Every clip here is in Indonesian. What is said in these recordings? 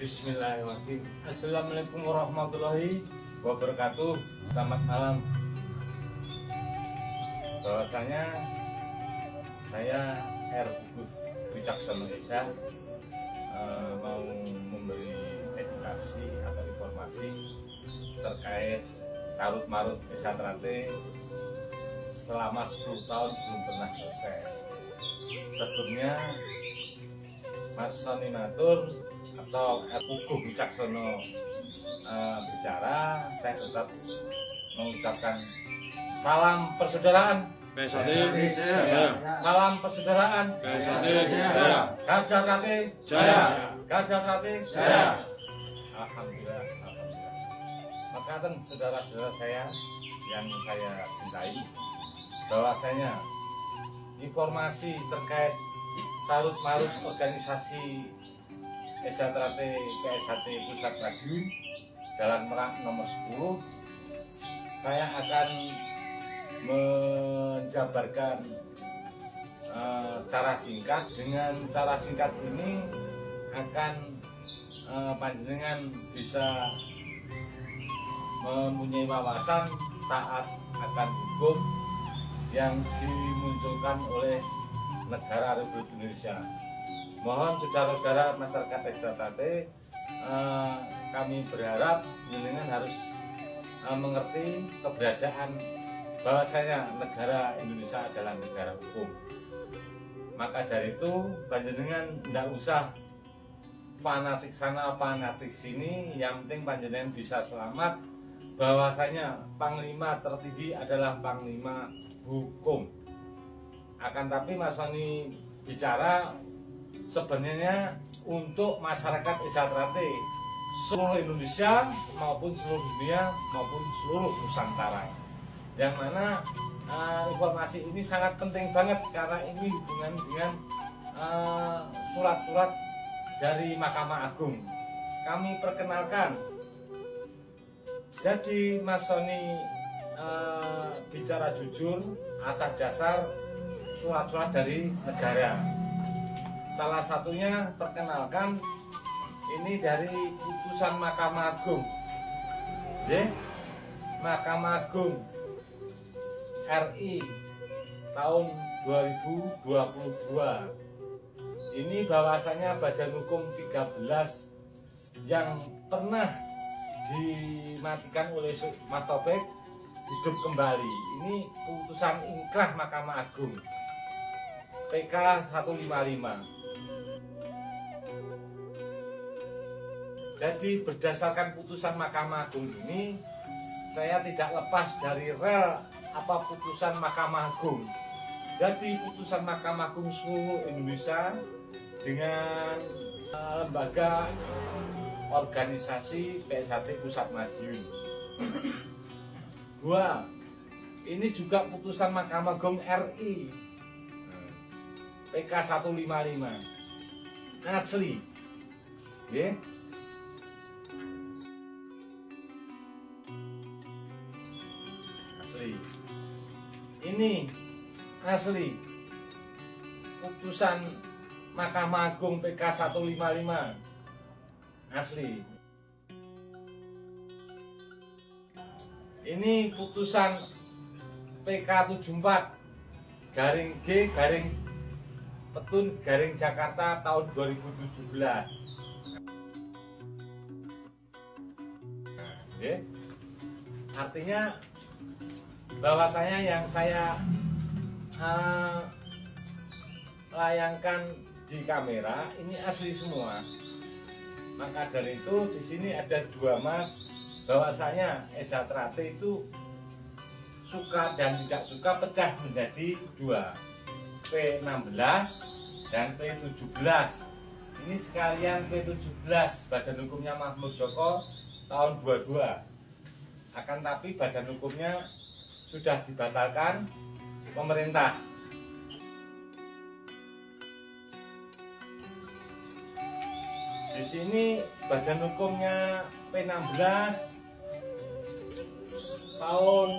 Bismillahirrahmanirrahim. Assalamualaikum warahmatullahi wabarakatuh. Selamat malam. Bahwasanya saya R. Wicaksono Esa mau memberi edukasi atau informasi terkait carut marut Esa Trate selama 10 tahun belum pernah selesai. Sebelumnya Mas Soni Matur atau Puguh Wicaksono bicara, saya tetap mengucapkan salam persaudaraan. Salam persaudaraan. Gajah Trate Jaya. Gajah Trate Jaya. Alhamdulillah, alhamdulillah. Maka saudara-saudara saya yang saya cintai, bahwasanya informasi terkait carut marut organisasi Esa Trate PSHT Pusat Madiun Jalan Merak nomor 10, saya akan menjabarkan cara singkat. Dengan cara singkat ini akan panjenengan bisa mempunyai wawasan taat akan hukum yang dimunculkan oleh negara Republik Indonesia. Mohon saudara-saudara masyarakat Esa Trate, kami berharap panjenengan harus mengerti keberadaan bahwasanya negara Indonesia adalah negara hukum. Maka dari itu panjenengan tidak usah fanatik sana fanatik sini, yang penting panjenengan bisa selamat. Bahwasanya Panglima tertinggi adalah Panglima hukum. Akan tapi Mas Soni bicara sebenarnya untuk masyarakat Esa Trate seluruh Indonesia maupun seluruh dunia maupun seluruh Nusantara, yang mana informasi ini sangat penting banget karena ini hubungan dengan surat-surat dari Mahkamah Agung. Kami perkenalkan, jadi Mas Soni bicara jujur atas dasar surat-surat dari negara. Salah satunya perkenalkan ini dari putusan Mahkamah Agung, Mahkamah Agung RI tahun 2022. Ini bahwasanya Badan Hukum 13 yang pernah dimatikan oleh Mas Taufik hidup kembali. Ini putusan ingkrah Mahkamah Agung PK 155. Jadi berdasarkan putusan Mahkamah Agung ini, saya tidak lepas dari rel apa putusan Mahkamah Agung. Jadi putusan Mahkamah Agung seluruh Indonesia dengan lembaga organisasi PSHT Pusat Madiun. 2. Ini juga putusan Mahkamah Agung RI PK 155 asli, asli. Ini asli putusan Mahkamah Agung PK 155 asli. Ini putusan PK 74 garing G garing Petun garing Jakarta tahun 2017. Artinya bahwasanya yang saya layangkan di kamera ini asli semua. Maka dari itu di sini ada 2 mas, bahwasanya Esa Trate itu suka dan tidak suka pecah menjadi 2, P16 dan P17. Ini sekalian P17 Badan Hukumnya Mahmud Joko tahun 22. Akan tapi badan hukumnya sudah dibatalkan pemerintah. Di sini badan hukumnya P16 tahun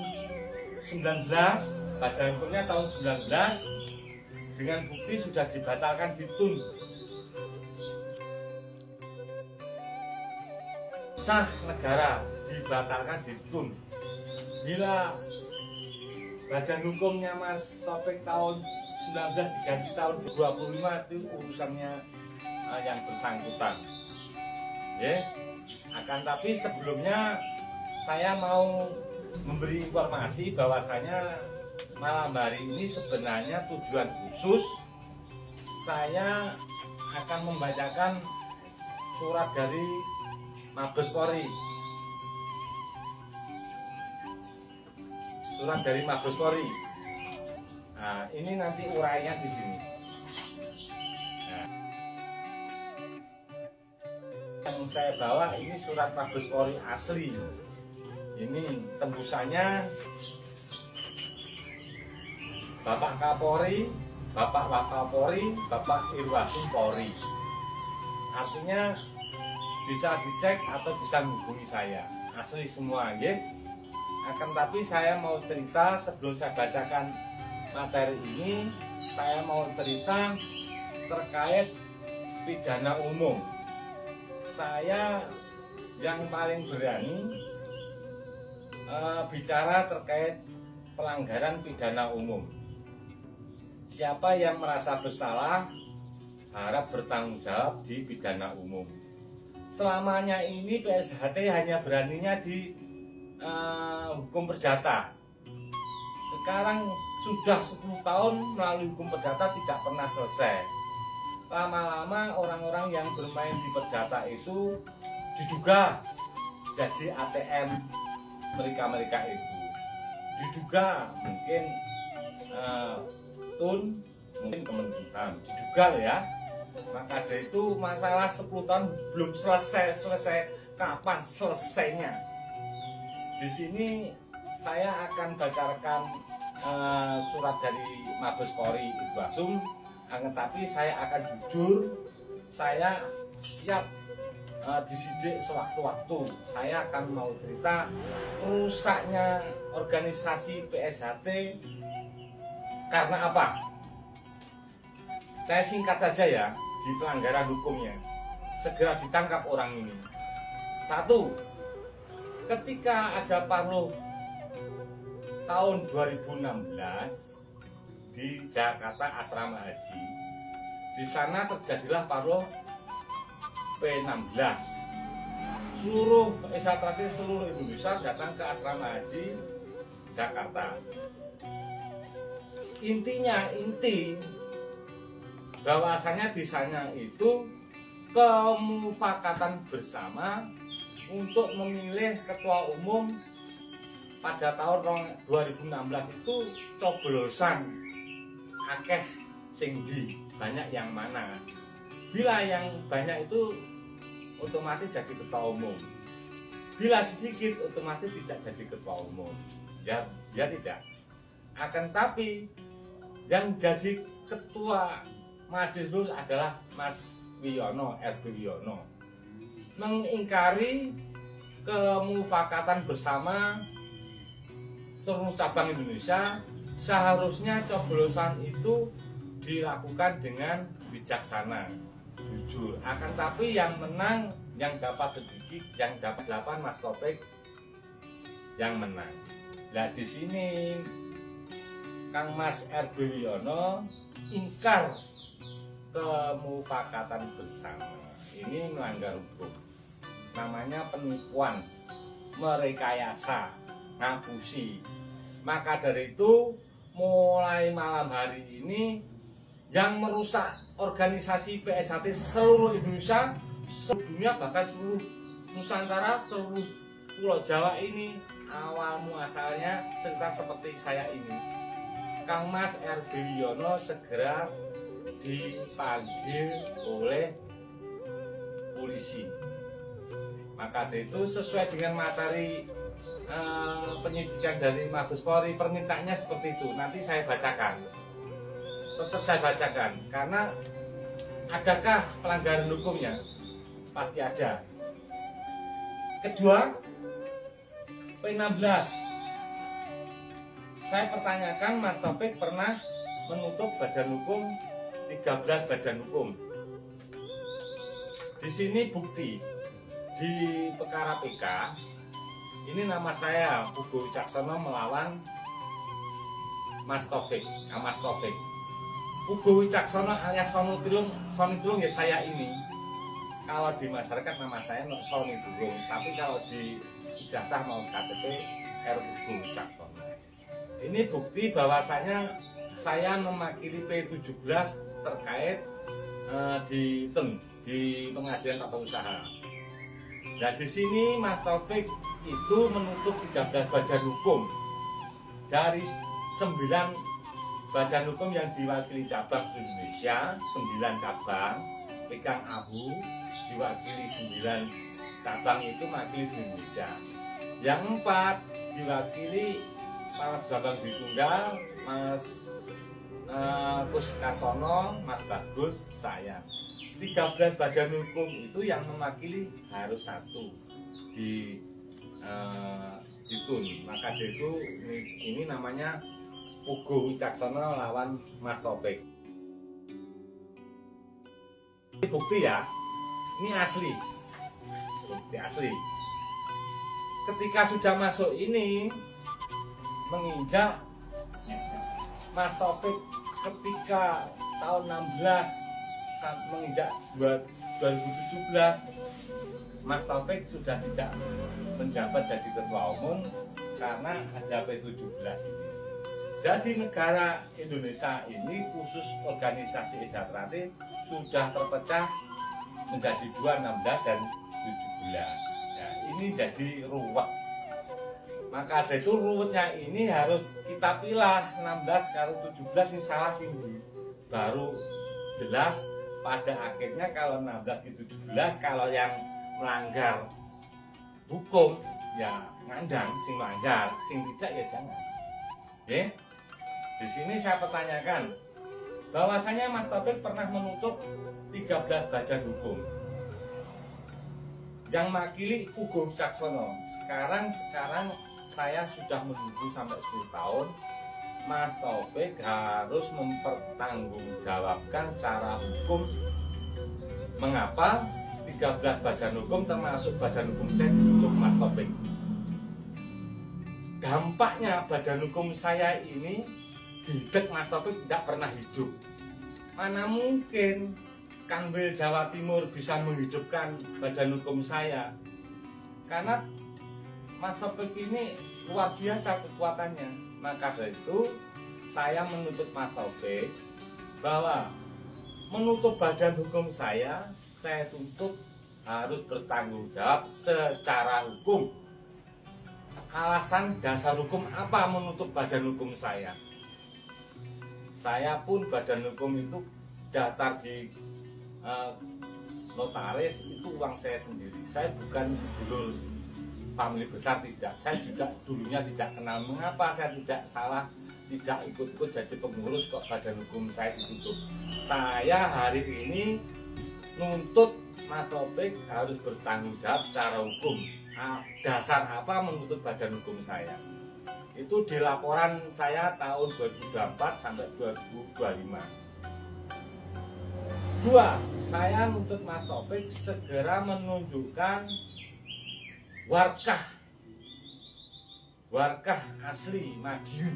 19, badan hukumnya tahun 19 dengan bukti sudah dibatalkan di TUN. sah negara dibatalkan, dihukum. Bila badan hukumnya Mas Taufik tahun 19 diganti tahun 25, itu urusannya yang bersangkutan. Ya. Akan tapi sebelumnya saya mau memberi informasi bahwasanya malam hari ini sebenarnya tujuan khusus saya akan membacakan surat dari Mabes Polri. Surat dari Mabes Polri. Nah, ini nanti uraiannya di sini. Nah, yang saya bawa ini surat Mabes Polri asli. Ini tembusannya Bapak Kapolri, Bapak Wakapolri, Bapak Irwasum Polri. Artinya bisa dicek atau bisa menghubungi saya. Asli semua, ya. Akan tapi saya mau cerita sebelum saya bacakan materi ini, saya mau cerita terkait pidana umum. Saya yang paling berani bicara terkait pelanggaran pidana umum. Siapa yang merasa bersalah harap bertanggung jawab di pidana umum. Selamanya ini PSHT hanya beraninya di hukum perdata. Sekarang sudah 10 tahun melalui hukum perdata tidak pernah selesai. Lama-lama orang-orang yang bermain di perdata itu diduga jadi ATM mereka itu. Diduga mungkin mungkin Kemenkumham diduga ya. Maka dari itu masalah 10 tahun belum selesai kapan selesainya. Di sini saya akan bacakan surat dari Mabes Polri Irwasum, tapi saya akan jujur, saya siap disidik sewaktu-waktu. Saya akan mau cerita rusaknya organisasi PSHT karena apa? Saya singkat saja ya, di pelanggaran hukumnya. Segera ditangkap orang ini. 1. Ketika ada Parlo tahun 2016 di Jakarta Asrama Haji, di sana terjadilah Parlo P16. Seluruh ekspatriat seluruh Indonesia datang ke Asrama Haji Jakarta. Inti bahwasanya di sana itu kemufakatan bersama untuk memilih ketua umum pada tahun 2016 itu coblosan akeh sing di banyak yang mana. Bila yang banyak itu otomatis jadi ketua umum. Bila sedikit otomatis tidak jadi ketua umum. Ya tidak. Akan tapi yang jadi ketua majelis adalah Mas Wiono, RB Wiono, mengingkari kemufakatan bersama seluruh cabang Indonesia. Seharusnya coblosan itu dilakukan dengan bijaksana, jujur. Akan tapi yang menang, yang dapat sedikit, yang dapat 8 Mas Taufik yang menang. Nah di sini Kang Mas RB Wiono ingkar kemufakatan bersama. Ini melanggar hukum. Namanya penipuan, merekayasa, ngapusi. Maka dari itu mulai malam hari ini yang merusak organisasi PSHT seluruh Indonesia, seluruh dunia, bahkan seluruh Nusantara, seluruh Pulau Jawa ini awal muasalnya cerita seperti saya ini. Kang Mas RB Wiono segera dipanggil oleh polisi. Maka itu sesuai dengan materi penyidikan dari Mabes Polri, permintaannya seperti itu. Nanti saya bacakan. Tetap saya bacakan karena adakah pelanggaran hukumnya? Pasti ada. Kedua, P16. Saya pertanyakan, Mas Taufik pernah menutup badan hukum 13 badan hukum. Di sini bukti. Di di perkara PK ini nama saya Pugo Wicaksono melawan Mas Taufik. Pugo Wicaksono alias Soni Tulung ya saya ini. Kalau di masyarakat nama saya Soni Tulung, tapi kalau di ijazah mau KTP R. Pugo Wicaksono. Ini bukti bahwasanya saya mewakili P17 terkait di pengadilan tata usaha. Nah di sini Mas Taufik itu menuntut 13 badan hukum dari 9 badan hukum yang diwakili cabang seluruh Indonesia, 9 cabang pegang abu diwakili 9 cabang itu mewakili seluruh Indonesia. Yang 4 diwakili Mas Bambang Dwi Tunggal, Mas Kus Kartono, Mas Bagus, saya. 13 badan hukum itu yang mewakili harus satu di Tun. Maka dari itu ini namanya Pugo Wicaksono lawan Mas Taufik. Ini bukti ya, ini asli, bukti asli. Ketika sudah masuk ini menginjak Mas Taufik ketika tahun 16 saat menginjak 2017 Mas Taufik sudah tidak menjabat jadi ketua umum karena ada P17 ini. Jadi negara Indonesia ini khusus organisasi Isyatrate sudah terpecah menjadi 2, 16 dan 17. Nah, ini jadi ruwet. Maka ada itu ruwetnya ini harus kita pilah 16 karo 17 ini salah singgi. Baru jelas pada akhirnya kalau 16 ke 17 kalau yang melanggar hukum ya ngandang, sing melanggar, sing tidak ya jangan. Oke? Di sini saya pertanyakan bahwasanya Mas Taufik pernah menuntut 13 badan hukum yang makili Pugo Wicaksono. Sekarang saya sudah menunggu sampai 10 tahun. Mas Taufik harus mempertanggungjawabkan cara hukum mengapa 13 badan hukum termasuk badan hukum saya ditutup Mas Taufik. Dampaknya badan hukum saya ini didek Mas Taufik tidak pernah hidup. Mana mungkin Kanwil Jawa Timur bisa menghidupkan badan hukum saya? Karena Mas Taufik ini luar biasa kekuatannya. Maka dari itu saya menuntut Mas Taufik bahwa menutup badan hukum saya tuntut harus bertanggung jawab secara hukum. Alasan dasar hukum apa menutup badan hukum saya? Saya pun badan hukum itu daftar di notaris itu uang saya sendiri. Saya bukan dulur famili besar, tidak. Saya juga dulunya tidak kenal. Mengapa saya tidak salah, tidak ikut-ikut jadi pengurus kok badan hukum saya ditutup? Saya hari ini nuntut Mas Taufik harus bertanggung jawab secara hukum. Dasar apa menutup badan hukum saya? Itu di laporan saya tahun 2024 sampai 2025. 2. Saya menuntut Mas Taufik segera menunjukkan warkah asli Madiun.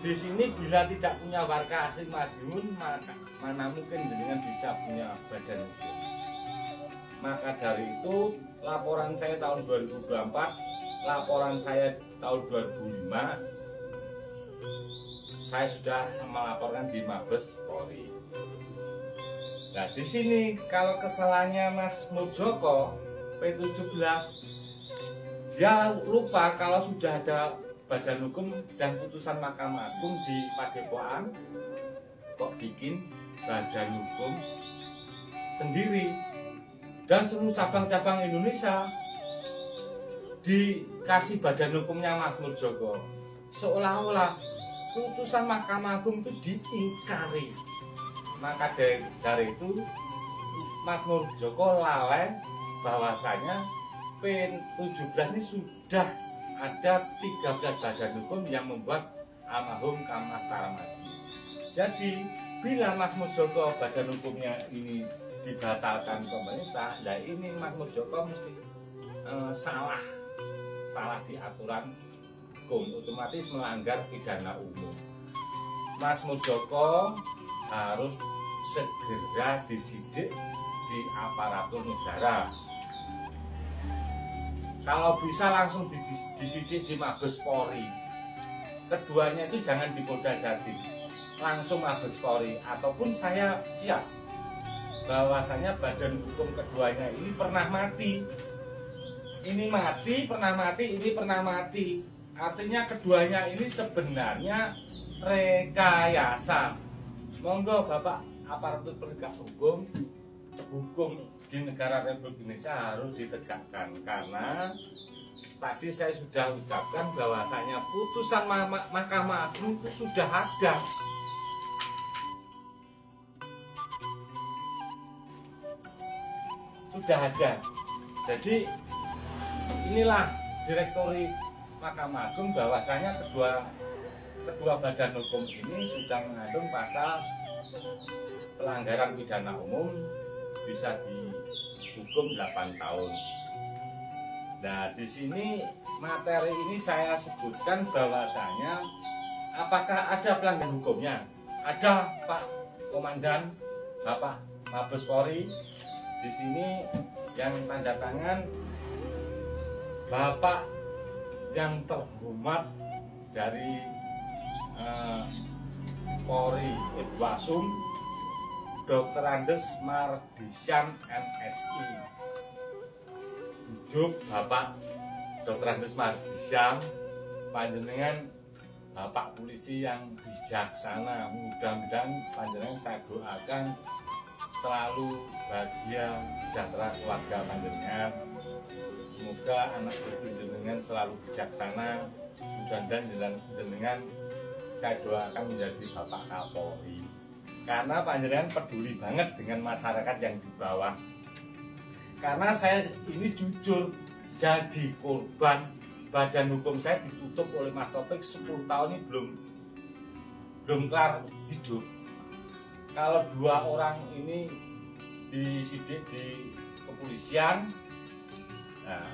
Di sini bila tidak punya warkah asli Madiun, maka mana mungkin dengan bisa punya badan hukum. Maka dari itu laporan saya tahun 2024, laporan saya tahun 2005, saya sudah melaporkan di Mabes Polri. Nah di sini kalau kesalahannya Mas Murdjoko P17, dia lupa kalau sudah ada badan hukum dan putusan Mahkamah Agung di Padepokan, kok bikin badan hukum sendiri. Dan seluruh cabang-cabang Indonesia dikasih badan hukumnya Mas Murdjoko. Seolah-olah putusan Mahkamah Agung itu diingkari. Maka dari itu Mas Murdjoko lalai bahwasanya P17 ini sudah ada 13 badan hukum yang membuat almarhum Kamas Taramadi. Jadi bila Mas Murdjoko badan hukumnya ini dibatalkan pemerintah. Nah ini Mas Muldoko mesti salah di aturan hukum, otomatis melanggar pidana umum. Mas Muldoko harus segera disidik di aparatur negara. Kalau bisa langsung disidik di Mabes Polri. Keduanya itu jangan di Polda Jatim, langsung Mabes Polri. Ataupun saya siap bahwasanya badan hukum keduanya ini pernah mati. Ini mati, pernah mati, ini pernah mati. Artinya keduanya ini sebenarnya rekayasa. Monggo Bapak aparatur penegak hukum di negara Republik Indonesia harus ditegakkan, karena tadi saya sudah ucapkan bahwasanya putusan Mahkamah Agung itu sudah ada. Jadi inilah direktori Mahkamah Agung bahwasanya kedua badan hukum ini sudah mengandung pasal pelanggaran pidana umum bisa dihukum 8 tahun. Nah, di sini materi ini saya sebutkan bahwasanya apakah ada pelanggaran hukumnya? Ada, Pak Komandan, Bapak Mabes Polri. Di sini yang tanda tangan Bapak yang terhormat dari Polri Ibwasum, Dr. Andes Mardisyam MSI. Hidup Bapak Dr. Andes Mardisyam, panjenengan Bapak polisi yang bijaksana. Mudah-mudahan panjenengan saya doakan selalu bahagia, sejahtera keluarga panjenengan. Semoga anak cucu jenengan selalu bijaksana. Mudah-mudahan jenengan saya doakan menjadi Bapak Kapolri. Karena panjenengan peduli banget dengan masyarakat yang di bawah. Karena saya ini jujur jadi korban, badan hukum saya ditutup oleh Mas Taufik 10 tahun ini belum kelar hidup. Kalau 2 orang ini disidik di kepolisian, nah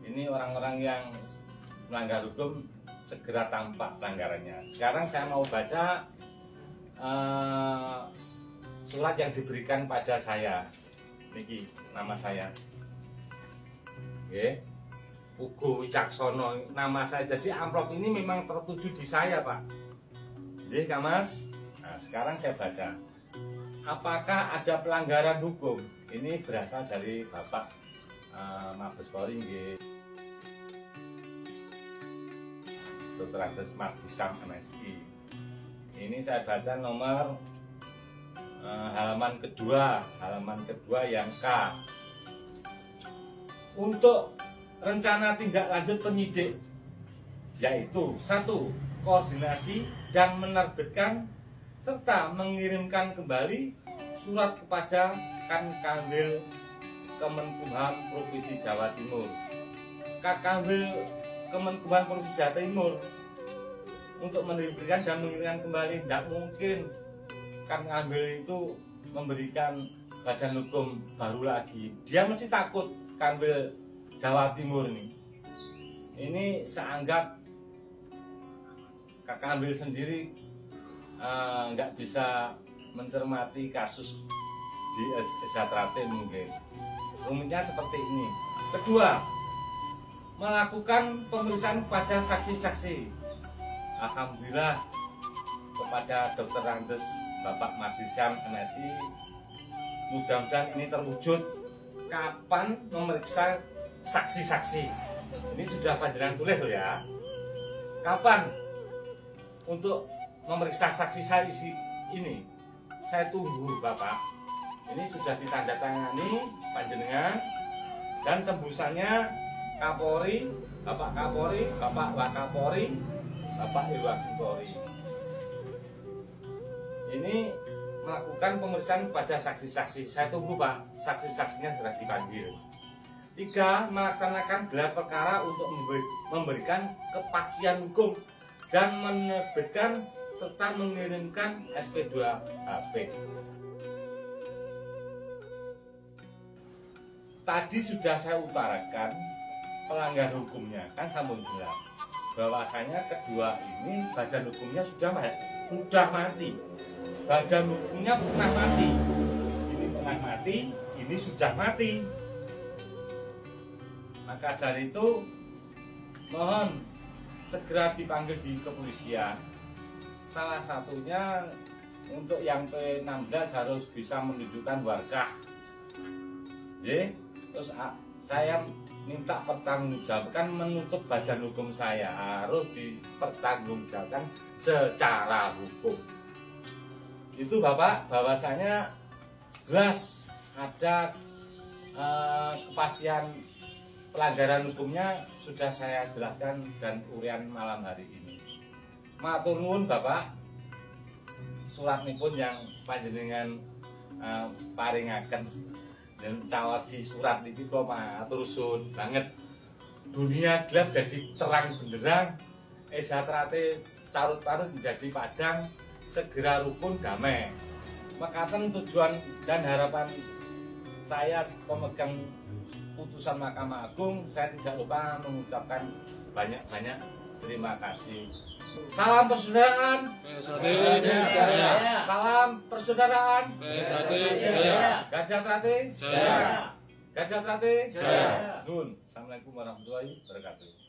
ini orang-orang yang melanggar hukum segera tampak pelanggarannya. Sekarang saya mau baca surat yang diberikan pada saya. Niki nama saya. Oke. Ugo Wicaksono nama saya. Jadi amplop ini memang tertuju di saya, Pak. Jadi, Kak Mas. Nah, sekarang saya baca. Apakah ada pelanggaran hukum? Ini berasal dari Bapak Mabes Polri nggih. Dr. Andes Mardisyam MSI. Ini saya baca nomor halaman kedua yang K. Untuk rencana tindak lanjut penyidik, yaitu 1. Koordinasi dan menerbitkan serta mengirimkan kembali surat kepada Kanwil Kemenkumham Provinsi Jawa Timur. Kanwil Kemenkumham Provinsi Jawa Timur untuk menerbitkan dan mengirimkan kembali. Tidak mungkin kan Kanwil itu memberikan badan hukum baru lagi. Dia mesti takut Kanwil Jawa Timur ini saya anggap Kanwil sendiri nggak bisa mencermati kasus di Satrate mungkin. Rumitnya seperti ini. Kedua, melakukan pemeriksaan pada saksi-saksi. Alhamdulillah kepada Dr. Andes Bapak Mardisyam MSI, mudah-mudahan ini terwujud. Kapan memeriksa saksi-saksi? Ini sudah panjenengan tulis loh ya. Kapan untuk memeriksa saksi-saksi ini? Saya tunggu Bapak. Ini sudah ditandatangani panjenengan dan tembusannya Kapolri, Bapak Kapolri, Bapak Wakapolri, Bapak Irwasum Polri. Ini melakukan pemeriksaan kepada saksi-saksi. Saya tunggu Pak, saksi-saksinya sudah dipanggil. 3. Melaksanakan gelar perkara untuk memberikan kepastian hukum dan menerbitkan serta mengirimkan SP2HP. tadi sudah saya utarakan pelanggar hukumnya, kan sambung jelas bahwasanya kedua ini badan hukumnya sudah mati. Badan hukumnya pernah mati. Ini pernah mati, ini sudah mati. Maka dari itu mohon segera dipanggil di kepolisian. Salah satunya untuk yang P16 harus bisa menunjukkan warga. Terus saya minta pertanggungjawabkan, menuntut badan hukum saya harus dipertanggungjawabkan secara hukum. Itu Bapak, bahwasanya jelas ada kepastian pelanggaran hukumnya sudah saya jelaskan dan urian malam hari ini. Matur nuwun Bapak, surat pun yang panjenengan paringaken dan caosi surat niki kok matur suwun banget. Dunia gelap jadi terang benderang, esatrate carut-carut menjadi padang, segera rukun damai. Mekaten tujuan dan harapan saya pemegang putusan Mahkamah Agung. Saya tidak lupa mengucapkan banyak-banyak terima kasih. Salam persaudaraan. Salam persaudaraan. Gajah Trate. Gajah Trate. Nun. Assalamualaikum warahmatullahi wabarakatuh.